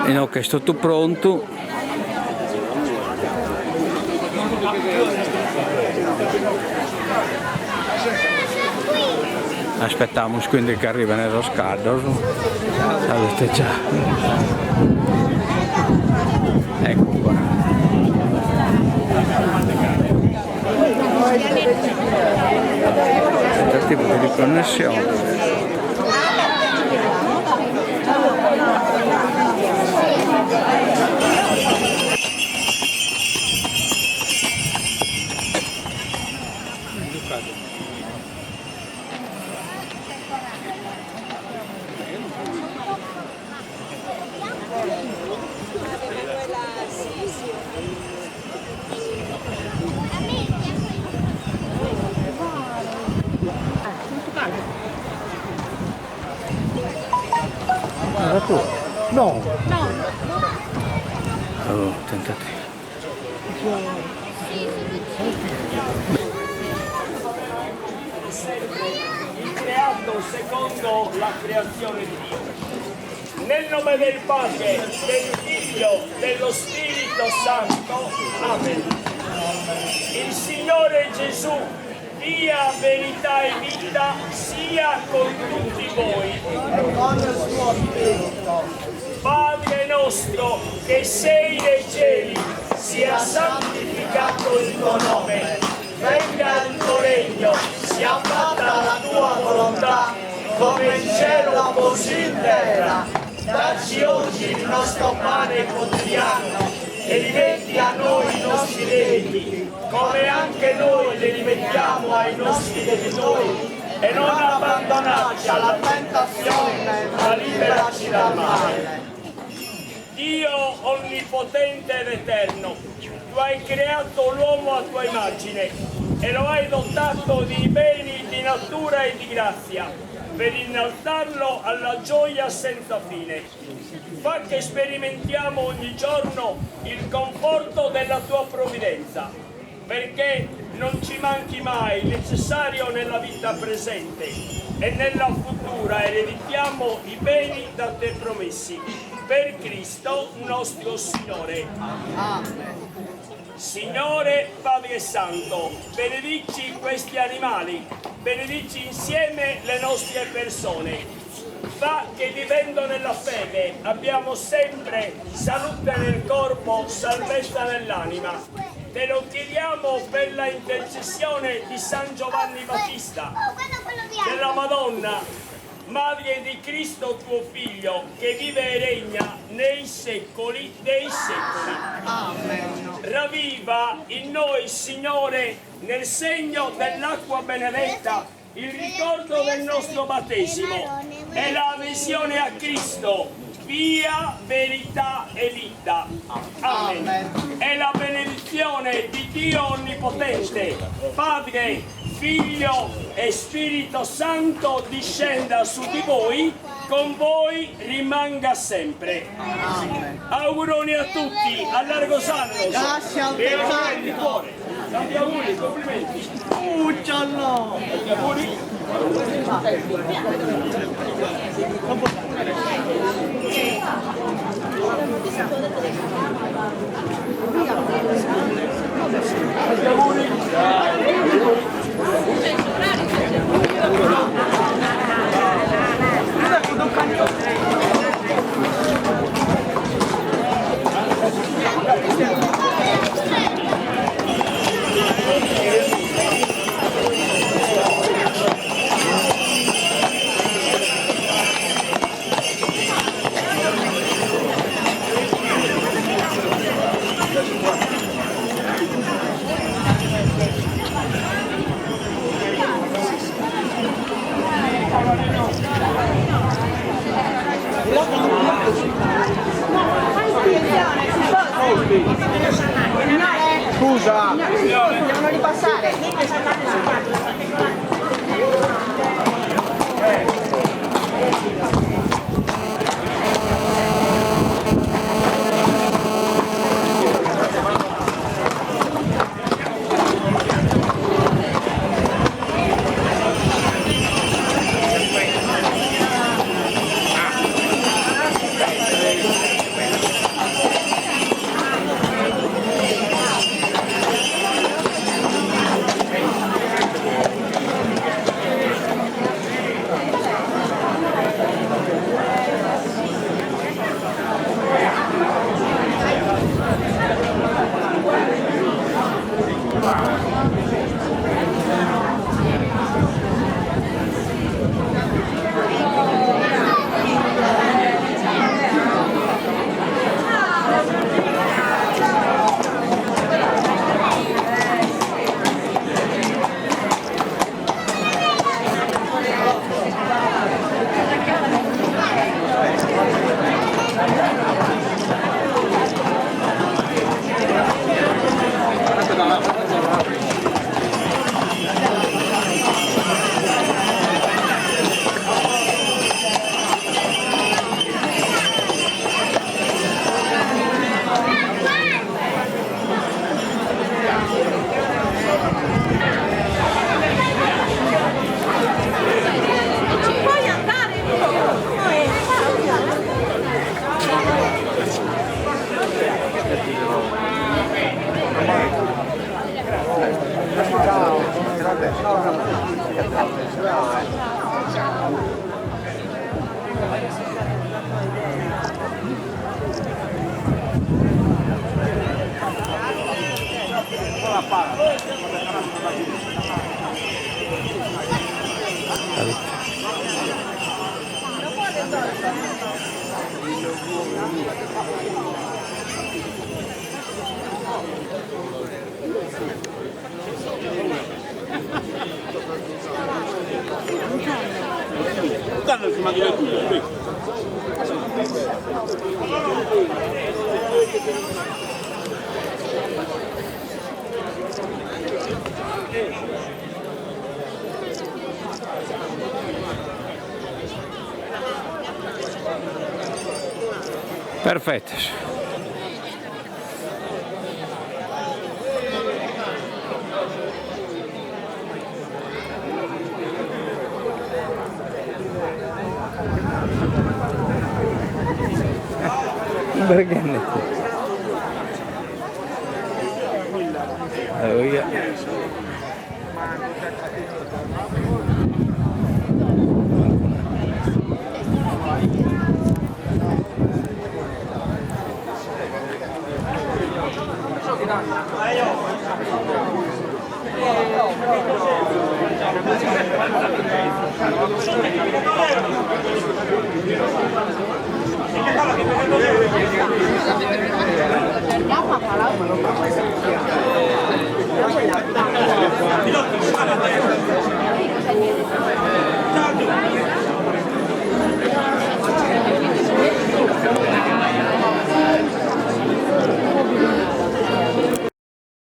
E no, che è tutto pronto. Aspettiamo quindi che arriva nello scaddo. Avete già. Ecco qua. Tentativo di riconnessione. No. Oh, tentativo. Il creato secondo la creazione di Dio. Nel nome del Padre, del Figlio, dello Spirito Santo. Amen. Il Signore Gesù, via, verità e vita, sia con tutti voi. Padre nostro, che sei nei cieli, sia santificato il tuo nome. Venga il tuo regno, sia fatta la tua volontà, come in cielo così in terra. Dacci oggi il nostro pane quotidiano e rimetti a noi i nostri debiti, come anche noi li rimettiamo ai nostri debitori, e non abbandonarci alla tentazione, ma liberaci dal male. Dio onnipotente ed eterno, tu hai creato l'uomo a tua immagine e lo hai dotato di beni di natura e di grazia, per innalzarlo alla gioia senza fine. Fa che sperimentiamo ogni giorno il conforto della tua provvidenza, perché non ci manchi mai il necessario nella vita presente e nella futura ereditiamo i beni da te promessi. Per Cristo nostro Signore. Amen. Signore Padre Santo, benedici questi animali, benedici insieme le nostre persone. Fa che vivendo nella fede abbiamo sempre salute nel corpo, salvezza nell'anima. Te lo chiediamo per la intercessione di San Giovanni Battista, della Madonna, Madre di Cristo tuo Figlio, che vive e regna nei secoli dei secoli. Amen. Ravviva in noi, Signore, nel segno dell'acqua benedetta, il ricordo del nostro battesimo e la adesione a Cristo, via, verità e vita. Amen. E la benedizione di Dio Onnipotente, Padre, Figlio e Spirito Santo discenda su di voi, con voi rimanga sempre. Amen. Auguroni a tutti, a largo sanno. Grazie al e auguri di cuore. Tanti auguri, complimenti. Cucciolo. Tanti auguri. Tanti auguri. Scusa! Devono ripassare! Perfetto. Perché ne? Oh yeah. Andiamo a